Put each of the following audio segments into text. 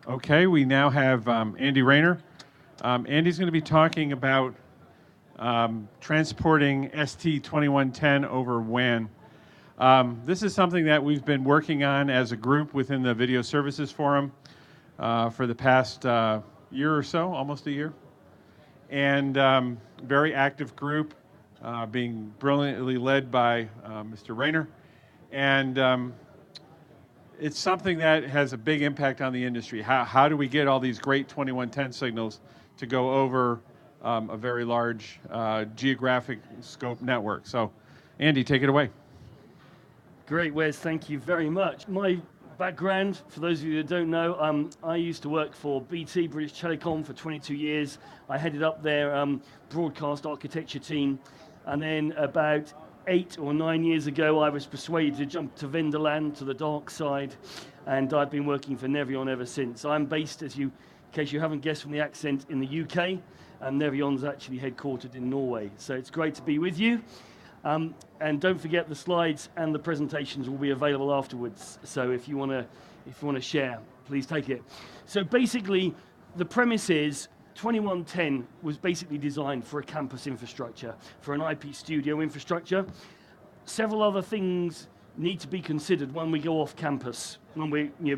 Okay, we now have Andy Rayner. Andy's going to be talking about transporting ST2110 over WAN. This is something that we've been working on as a group within the Video Services Forum for the past year or so, almost a year. And very active group, being brilliantly led by Mr. Rayner. And it's something that has a big impact on the industry. How do we get all these great 2110 signals to go over a very large geographic scope network? So, Andy, take it away. Great, Wes, thank you very much. My background, for those of you that don't know, I used to work for BT, British Telecom, for 22 years. I headed up their broadcast architecture team, and then about 8 or 9 years ago, I was persuaded to jump to vendor land, to the dark side, and I've been working for Nevion ever since. I'm based, in case you haven't guessed from the accent, in the UK, and Nevion's actually headquartered in Norway. So it's great to be with you. And don't forget, the slides and the presentations will be available afterwards. So if you want to share, please take it. So basically, the premise is 2110 was basically designed for a campus infrastructure, for an IP studio infrastructure. Several other things need to be considered when we go off campus,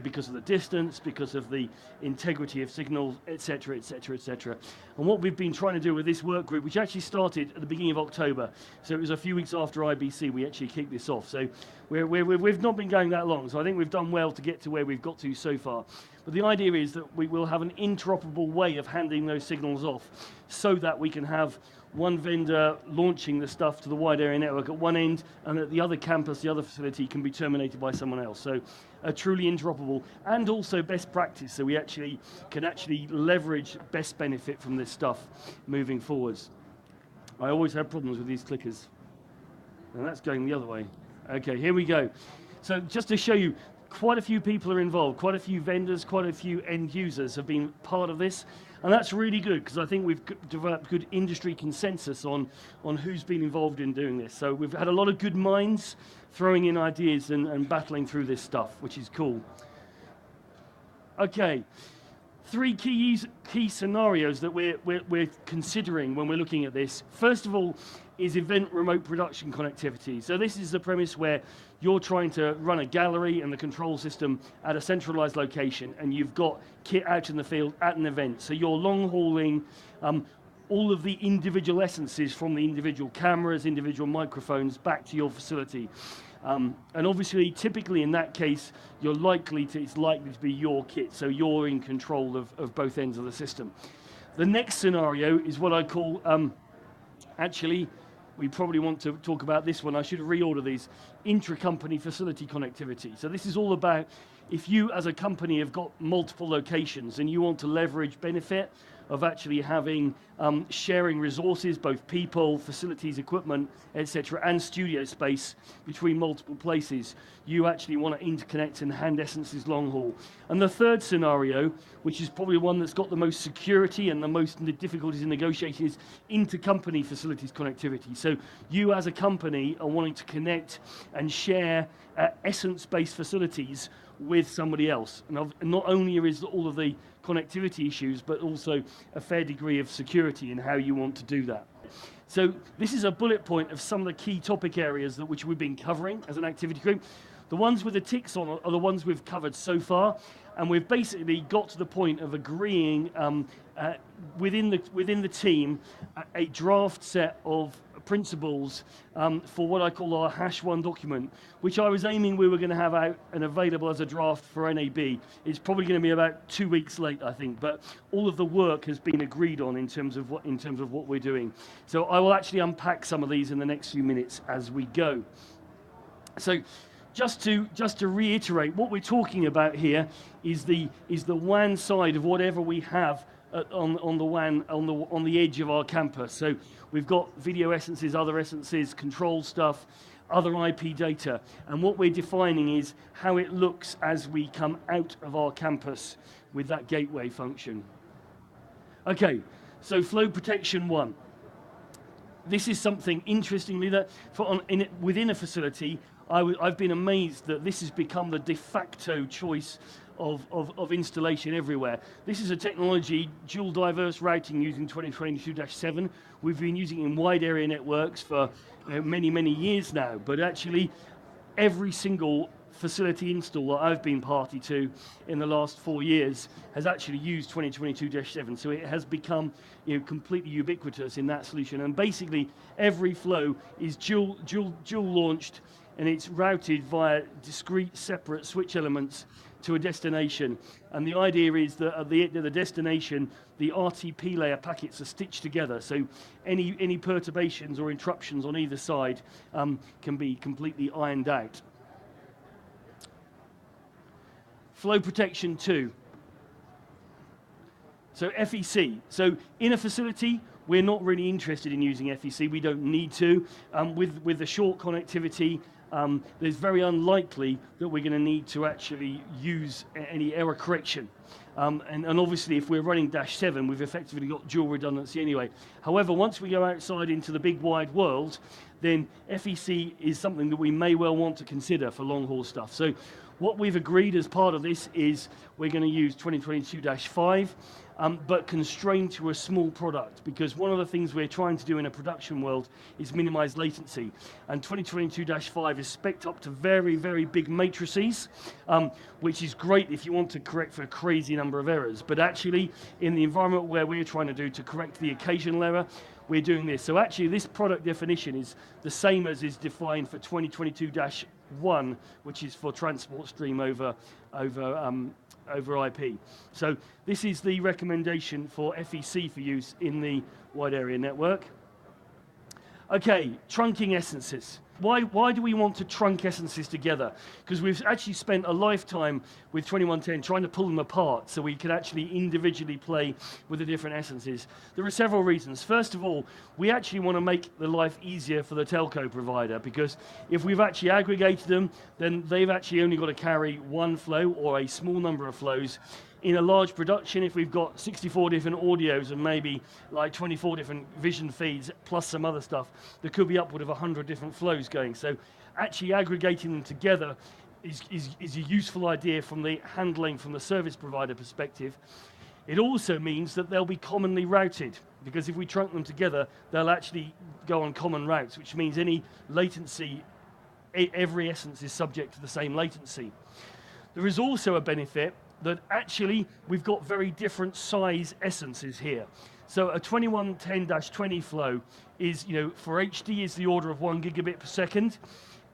because of the distance, because of the integrity of signals, etc., etc., etc. And what we've been trying to do with this work group, which actually started at the beginning of October, so it was a few weeks after IBC we actually kicked this off. So we've not been going that long, so I think we've done well to get to where we've got to so far. But the idea is that we will have an interoperable way of handing those signals off so that we can have one vendor launching the stuff to the wide area network at one end, and at the other campus, the other facility can be terminated by someone else. So truly interoperable, and also best practice, so we can leverage best benefit from this stuff moving forwards. I always have problems with these clickers. And that's going the other way. Okay, here we go. So just to show you, quite a few people are involved, quite a few vendors, quite a few end users have been part of this. And that's really good, because I think we've developed good industry consensus on who's been involved in doing this. So we've had a lot of good minds throwing in ideas and battling through this stuff, which is cool. Okay, 3 key scenarios that we're considering when we're looking at this. First of all is event remote production connectivity. So this is the premise where you're trying to run a gallery and the control system at a centralized location, and you've got kit out in the field at an event. So you're long hauling all of the individual essences from the individual cameras, individual microphones back to your facility. And obviously, typically in that case, it's likely to be your kit, so you're in control of both ends of the system. The next scenario is what I call, actually, we probably want to talk about this one. I should reorder these. Intra-company facility connectivity. So this is all about if you as a company have got multiple locations and you want to leverage benefit of actually having sharing resources, both people, facilities, equipment, etc., and studio space between multiple places, you actually want to interconnect and hand essences long haul. And the third scenario, which is probably one that's got the most security and the most difficulties in negotiating, is intercompany facilities connectivity. So you as a company are wanting to connect and share essence-based facilities with somebody else. And not only is all of the connectivity issues, but also a fair degree of security in how you want to do that. So this is a bullet point of some of the key topic areas which we've been covering as an activity group. The ones with the ticks on are the ones we've covered so far, and we've basically got to the point of agreeing within the team a draft set of principles for what I call our #1 document, which I was aiming we were going to have out and available as a draft for NAB. It's probably going to be about 2 weeks late, I think, but all of the work has been agreed on in terms of what we're doing. So I will actually unpack some of these in the next few minutes as we go. So just to reiterate, what we're talking about here is the WAN side of whatever we have on the WAN on the edge of our campus. So we've got video essences, other essences, control stuff, other IP data, and what we're defining is how it looks as we come out of our campus with that gateway function. Okay, so flow protection 1. This is something, interestingly, that within a facility, I've been amazed that this has become the de facto choice of installation everywhere. This is a technology, dual diverse routing using 2022-7. We've been using it in wide area networks for many, many years now, but actually every single facility install that I've been party to in the last 4 years has actually used 2022-7. So it has become completely ubiquitous in that solution. And basically every flow is dual launched, and it's routed via discrete separate switch elements to a destination. And the idea is that at the destination, the RTP layer packets are stitched together. So any perturbations or interruptions on either side can be completely ironed out. Flow protection 2. So FEC. So in a facility, we're not really interested in using FEC. We don't need to. With the short connectivity, it's very unlikely that we're going to need to actually use any error correction. And obviously, if we're running -7, we've effectively got dual redundancy anyway. However, once we go outside into the big wide world, then FEC is something that we may well want to consider for long haul stuff. So what we've agreed as part of this is we're going to use 2022-5, but constrained to a small product, because one of the things we're trying to do in a production world is minimize latency. And 2022-5 is spec'd up to very, very big matrices, which is great if you want to correct for a crazy number of errors. But actually, in the environment where we're trying to do to correct the occasional error, we're doing this. So actually, this product definition is the same as is defined for 2022-1, which is for transport stream over IP. So this is the recommendation for FEC for use in the wide area network. Okay, trunking essences. Why do we want to trunk essences together? Because we've actually spent a lifetime with 2110 trying to pull them apart so we can actually individually play with the different essences. There are several reasons. First of all, we actually want to make the life easier for the telco provider, because if we've actually aggregated them, then they've actually only got to carry one flow or a small number of flows. In a large production, if we've got 64 different audios and maybe like 24 different vision feeds plus some other stuff, there could be upward of 100 different flows going. So actually aggregating them together is a useful idea from the handling from the service provider perspective. It also means that they'll be commonly routed, because if we trunk them together, they'll actually go on common routes, which means any latency, every essence is subject to the same latency. There is also a benefit that actually we've got very different size essences here. So a 2110-20 flow is, for HD is the order of 1 gigabit per second.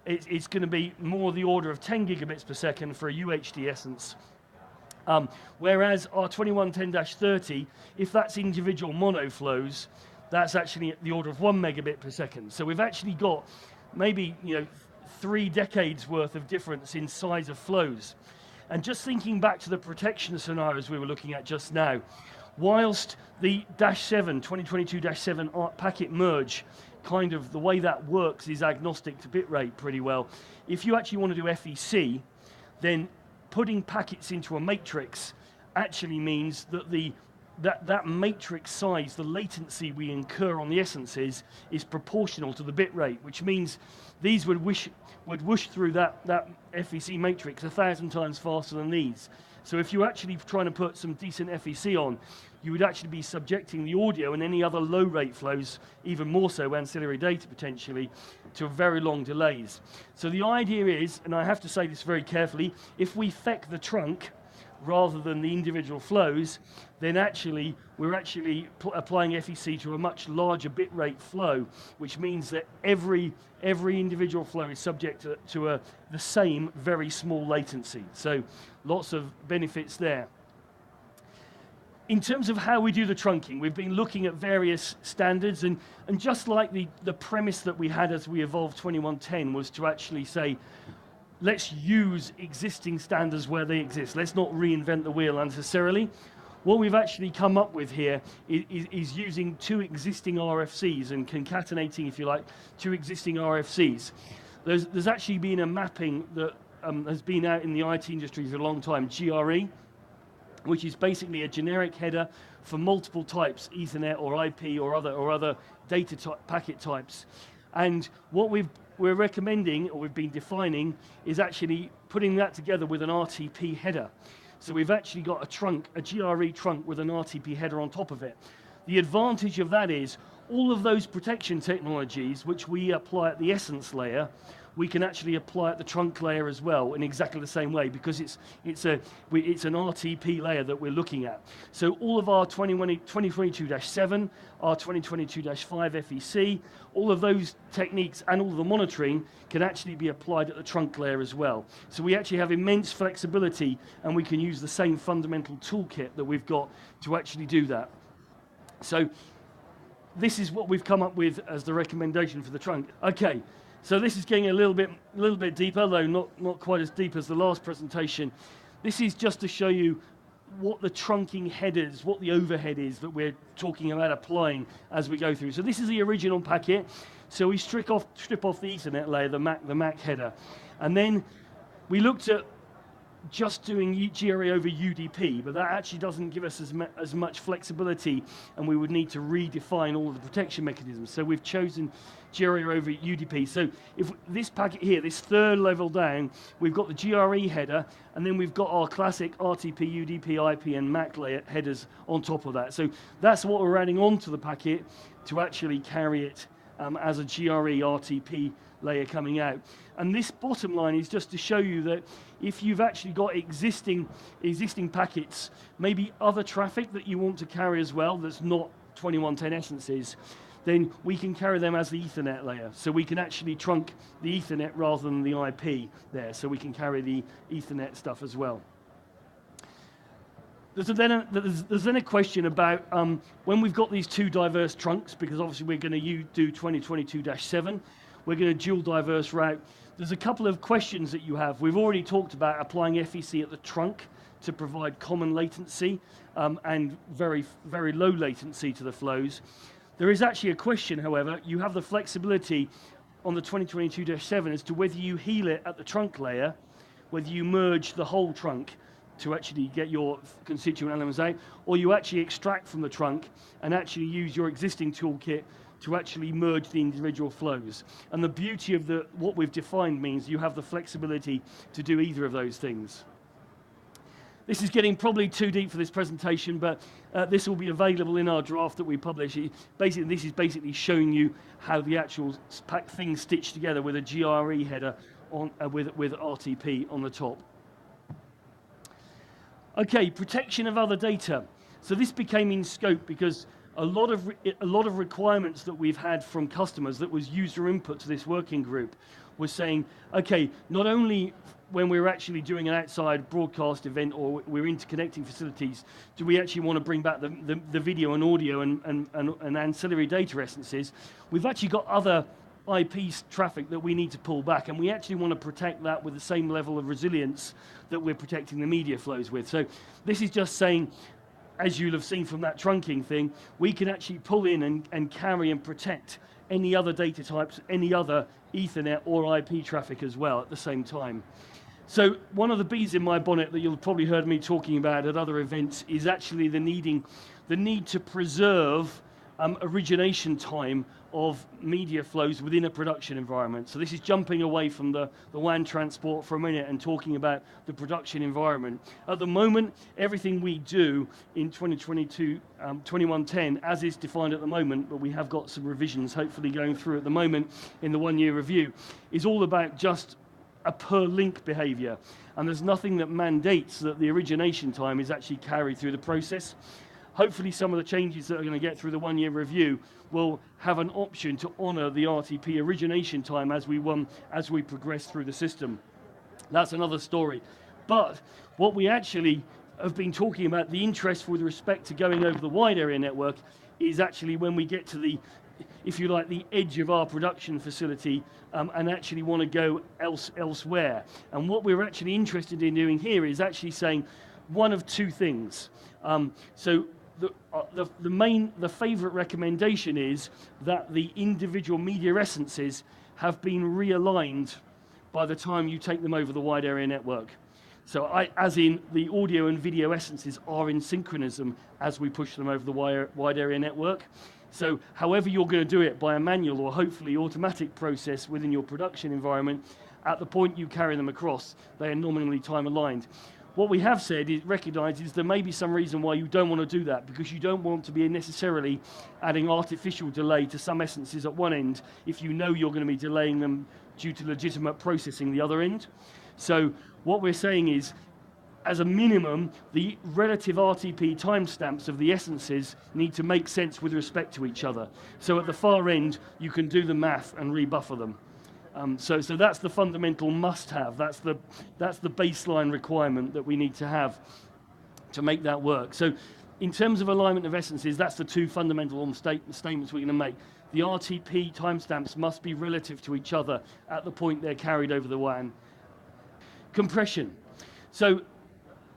It's going to be more the order of 10 gigabits per second for a UHD essence. Whereas our 2110-30, if that's individual mono flows, that's actually the order of 1 megabit per second. So we've actually got maybe 3 decades worth of difference in size of flows. And just thinking back to the protection scenarios we were looking at just now, whilst the -7, 2022-7 packet merge, kind of the way that works is agnostic to bitrate pretty well. If you actually want to do FEC, then putting packets into a matrix actually means that that matrix size, the latency we incur on the essences, is proportional to the bit rate, which means these would whoosh through that FEC matrix 1,000 times faster than these. So if you're actually trying to put some decent FEC on, you would actually be subjecting the audio and any other low rate flows, even more so ancillary data potentially, to very long delays. So the idea is, and I have to say this very carefully, if we FEC the trunk rather than the individual flows, then actually we're actually applying FEC to a much larger bit rate flow, which means that every individual flow is subject to the same very small latency. So lots of benefits there. In terms of how we do the trunking, we've been looking at various standards, and just like the premise that we had as we evolved 2110 was to actually say, let's use existing standards where they exist. Let's not reinvent the wheel unnecessarily. What we've actually come up with here is using 2 existing RFCs and concatenating, if you like, 2 existing RFCs. There's actually been a mapping that has been out in the IT industry for a long time, GRE, which is basically a generic header for multiple types, Ethernet or IP or other data packet types. And what we're recommending, or we've been defining, is actually putting that together with an RTP header. So we've actually got a trunk, a GRE trunk with an RTP header on top of it. The advantage of that is all of those protection technologies which we apply at the essence layer, we can actually apply at the trunk layer as well in exactly the same way, because it's an RTP layer that we're looking at. So all of our 2022-7, our 2022-5 FEC, all of those techniques and all of the monitoring can actually be applied at the trunk layer as well. So we actually have immense flexibility, and we can use the same fundamental toolkit that we've got to actually do that. So this is what we've come up with as the recommendation for the trunk. Okay, so this is getting a little bit deeper, though not quite as deep as the last presentation. This is just to show you what the trunking headers, what the overhead is that we're talking about applying as we go through. So this is the original packet. So we strip off the Ethernet layer, the MAC header, and then we looked at just doing GRE over UDP, but that actually doesn't give us as much flexibility, and we would need to redefine all of the protection mechanisms. So we've chosen GRE over UDP. So if this packet here, this third level down, we've got the GRE header, and then we've got our classic RTP, UDP, IP, and MAC layer headers on top of that. So that's what we're adding onto the packet to actually carry it as a GRE RTP layer coming out. And this bottom line is just to show you that if you've actually got existing packets, maybe other traffic that you want to carry as well that's not 2110 essences, then we can carry them as the Ethernet layer. So we can actually trunk the Ethernet rather than the IP there, so we can carry the Ethernet stuff as well. There's then a question about when we've got these two diverse trunks, because obviously we're going to do 2022-7, we're going to dual diverse route. There's a couple of questions that you have. We've already talked about applying FEC at the trunk to provide common latency and very, very low latency to the flows. There is actually a question, however, you have the flexibility on the 2022-7 as to whether you heal it at the trunk layer, whether you merge the whole trunk to actually get your constituent elements out, or you actually extract from the trunk and actually use your existing toolkit to actually merge the individual flows. And the beauty of what we've defined means you have the flexibility to do either of those things. This is getting probably too deep for this presentation, but this will be available in our draft that we publish. This is basically showing you how the actual thing stitched together with a GRE header on, with RTP on the top. Okay, protection of other data. So this became in scope because a lot of requirements that we've had from customers that was user input to this working group was saying, okay, not only when we're actually doing an outside broadcast event or we're interconnecting facilities, do we actually want to bring back the video and audio and ancillary data essences, we've actually got other IP traffic that we need to pull back, and we actually want to protect that with the same level of resilience that we're protecting the media flows with. So this is just saying, as you'll have seen from that trunking thing, we can actually pull in and carry and protect any other data types, any other Ethernet or IP traffic as well at the same time. So one of the bees in my bonnet that you'll probably heard me talking about at other events is actually the need to preserve origination time of media flows within a production environment. So this is jumping away from the WAN transport for a minute and talking about the production environment. At the moment, everything we do in 2022, 2110, as is defined at the moment, but we have got some revisions hopefully going through at the moment in the one-year review, is all about just a per link behavior. And there's nothing that mandates that the origination time is actually carried through the process. Hopefully some of the changes that are going to get through the one-year review will have an option to honor the RTP origination time as we progress through the system. That's another story. But what we actually have been talking about, the interest with respect to going over the wide area network, is actually when we get to the, if you like, the edge of our production facility and actually want to go elsewhere. And what we're actually interested in doing here is actually saying one of two things. The favorite recommendation is that the individual media essences have been realigned by the time you take them over the wide area network. So as in the audio and video essences are in synchronism as we push them over the wide area network. So however you're going to do it, by a manual or hopefully automatic process within your production environment, at the point you carry them across, they are nominally time aligned. What we have said is recognizes there may be some reason why you don't want to do that, because you don't want to be necessarily adding artificial delay to some essences at one end if you know you're going to be delaying them due to legitimate processing the other end. So what we're saying is, as a minimum, the relative RTP timestamps of the essences need to make sense with respect to each other. So at the far end, you can do the math and rebuffer them. So that's the fundamental must-have. That's the baseline requirement that we need to have to make that work. So in terms of alignment of essences, that's the two fundamental statements we're going to make. The RTP timestamps must be relative to each other at the point they're carried over the WAN. Compression. So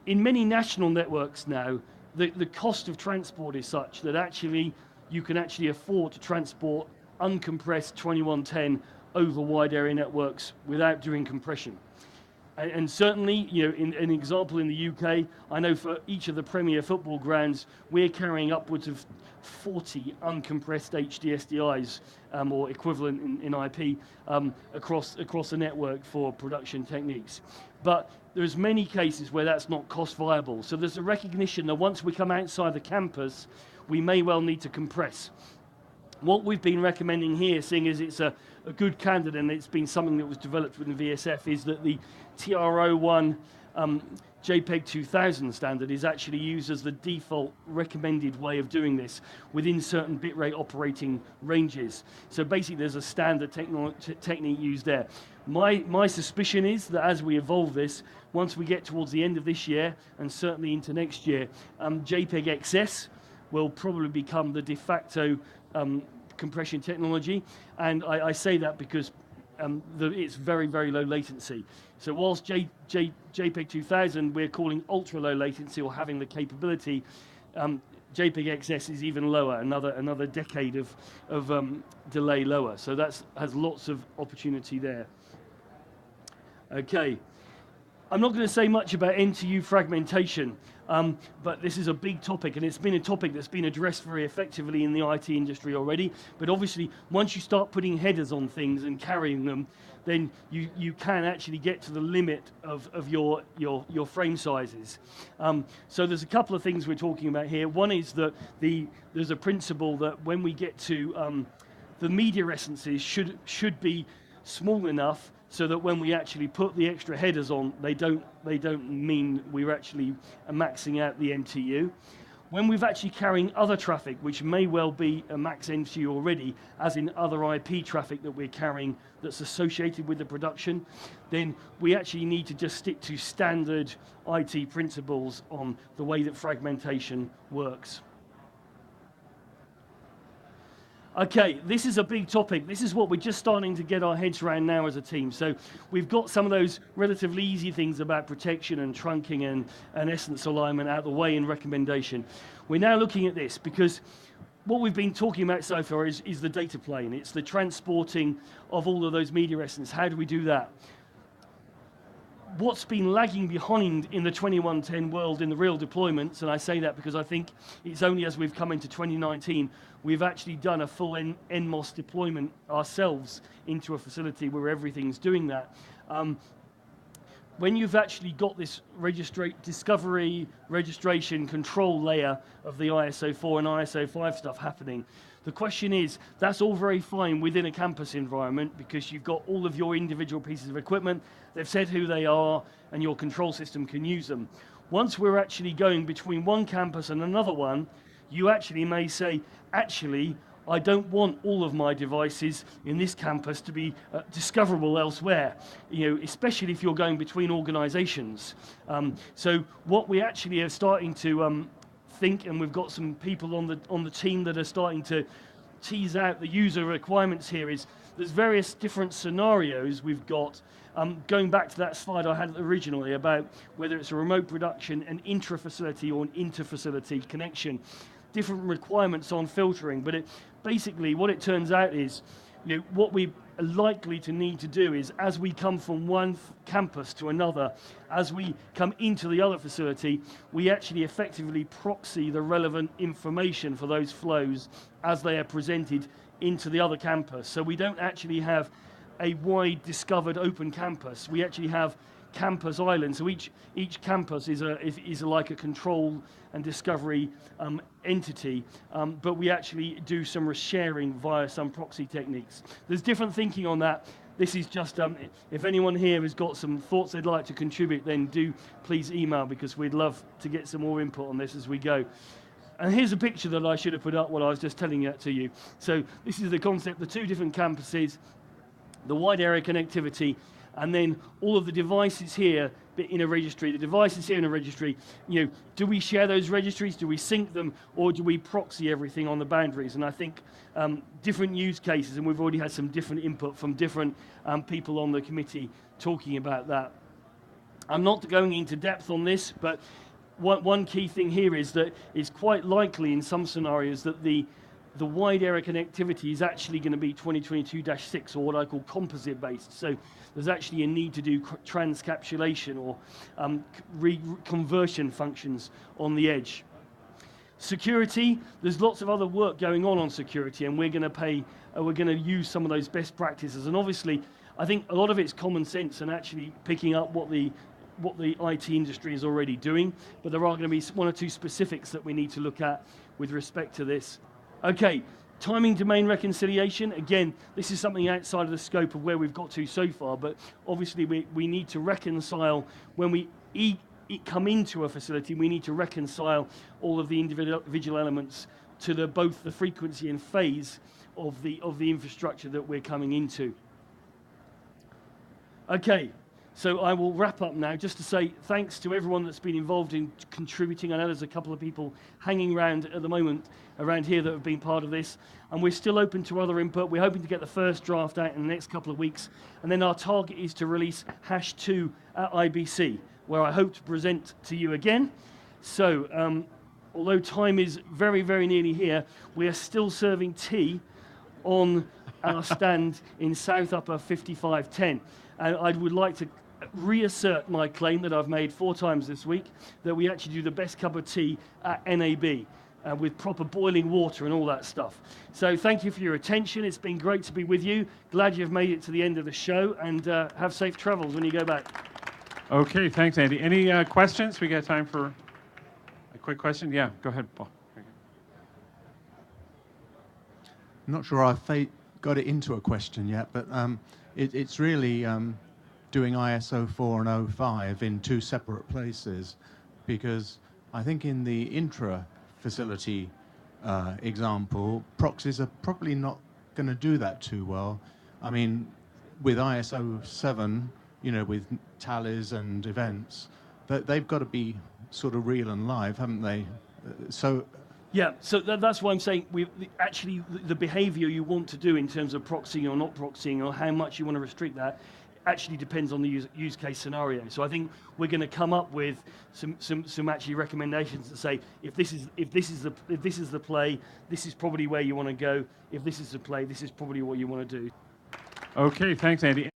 in many national networks now, the cost of transport is such that actually you can actually afford to transport uncompressed 2110 over wide area networks without doing compression. And certainly, you know, in an example in the UK, I know for each of the premier football grounds, we're carrying upwards of 40 uncompressed HDSDIs or equivalent in IP across the network for production techniques. But there's many cases where that's not cost viable. So there's a recognition that once we come outside the campus, we may well need to compress. What we've been recommending here, seeing as it's a good candidate and it's been something that was developed within VSF, is that the TR01 JPEG 2000 standard is actually used as the default recommended way of doing this within certain bitrate operating ranges. So basically there's a standard technique used there. My suspicion is that as we evolve this, once we get towards the end of this year and certainly into next year, JPEG XS will probably become the de facto compression technology, and I say that because it's very, very low latency. So whilst JPEG 2000 we're calling ultra low latency or having the capability, JPEG XS is even lower, another decade of delay lower. So that has lots of opportunity there. Okay. I'm not going to say much about N2u fragmentation, but this is a big topic, and it's been a topic that's been addressed very effectively in the IT industry already. But obviously, once you start putting headers on things and carrying them, then you can actually get to the limit of your frame sizes. So there's a couple of things we're talking about here. One is that there's a principle that when we get to the media essences should be small enough so that when we actually put the extra headers on, they don't mean we're actually maxing out the N2u. When we're actually carrying other traffic, which may well be a max N2u already, as in other IP traffic that we're carrying that's associated with the production, then we actually need to just stick to standard IT principles on the way that fragmentation works. Okay, this is a big topic. This is what we're just starting to get our heads around now as a team. So we've got some of those relatively easy things about protection and trunking and essence alignment out of the way in recommendation. We're now looking at this because what we've been talking about so far is the data plane. It's the transporting of all of those media essence. How do we do that? What's been lagging behind in the 2110 world in the real deployments, and I say that because I think it's only as we've come into 2019 we've actually done a full NMOS deployment ourselves into a facility where everything's doing that. When you've actually got this discovery, registration, control layer of the ISO 4 and ISO 5 stuff happening, the question is, that's all very fine within a campus environment because you've got all of your individual pieces of equipment, they've said who they are, and your control system can use them. Once we're actually going between one campus and another one, you actually may say, actually, I don't want all of my devices in this campus to be discoverable elsewhere, you know, especially if you're going between organizations. So what we actually are starting to think, and we've got some people on the team that are starting to tease out the user requirements here, is there's various different scenarios we've got. Going back to that slide I had originally about whether it's a remote production, an intra-facility or an inter-facility connection, different requirements on filtering, but basically what it turns out is, you know, what we are likely to need to do is, as we come from one campus to another, as we come into the other facility, we actually effectively proxy the relevant information for those flows as they are presented into the other campus. So we don't actually have a wide discovered open campus. We actually have campus island. So each campus is like a control and discovery entity, but we actually do some sharing via some proxy techniques. There's different thinking on that. This is just, if anyone here has got some thoughts they'd like to contribute, then do please email, because we'd love to get some more input on this as we go. And here's a picture that I should have put up while I was just telling that to you. So this is the concept, the two different campuses, the wide area connectivity, and then all of the devices here in a registry. The devices here in a registry, you know, do we share those registries? Do we sync them? Or do we proxy everything on the boundaries? And I think different use cases, and we've already had some different input from different people on the committee talking about that. I'm not going into depth on this, but one key thing here is that it's quite likely in some scenarios that the wide area connectivity is actually going to be 2022-6, or what I call composite based. So there's actually a need to do transcapsulation or conversion functions on the edge. Security, there's lots of other work going on security, and we're going to use some of those best practices. And obviously, I think a lot of it's common sense and actually picking up what the IT industry is already doing, but there are going to be one or two specifics that we need to look at with respect to this. Okay, timing domain reconciliation. Again, this is something outside of the scope of where we've got to so far, but obviously we need to reconcile when we come into a facility, we need to reconcile all of the individual elements to both the frequency and phase of the infrastructure that we're coming into. Okay. So I will wrap up now just to say thanks to everyone that's been involved in contributing. I know there's a couple of people hanging around at the moment around here that have been part of this, and we're still open to other input. We're hoping to get the first draft out in the next couple of weeks, and then our target is to release #2 at IBC, where I hope to present to you again. So although time is very, very nearly here, we are still serving tea on our stand in South Upper 5510. And I would like to reassert my claim that I've made 4 times this week, that we actually do the best cup of tea at NAB with proper boiling water and all that stuff. So thank you for your attention. It's been great to be with you. Glad you've made it to the end of the show, and have safe travels when you go back. Okay, thanks, Andy. Any questions? We got time for a quick question. Yeah, go ahead, Paul. I'm not sure I've got it into a question yet, but it's really doing ISO 4 and 05 in 2 separate places, because I think in the intra-facility example, proxies are probably not going to do that too well. I mean, with ISO 7, you know, with tallies and events, they've got to be sort of real and live, haven't they? Yeah, so that's why I'm saying actually the behavior you want to do in terms of proxying or not proxying, or how much you want to restrict that, actually depends on the use case scenario. So I think we're going to come up with some actually recommendations that say, if this is the play, this is probably where you want to go. If this is the play, this is probably what you want to do. Okay, thanks, Andy.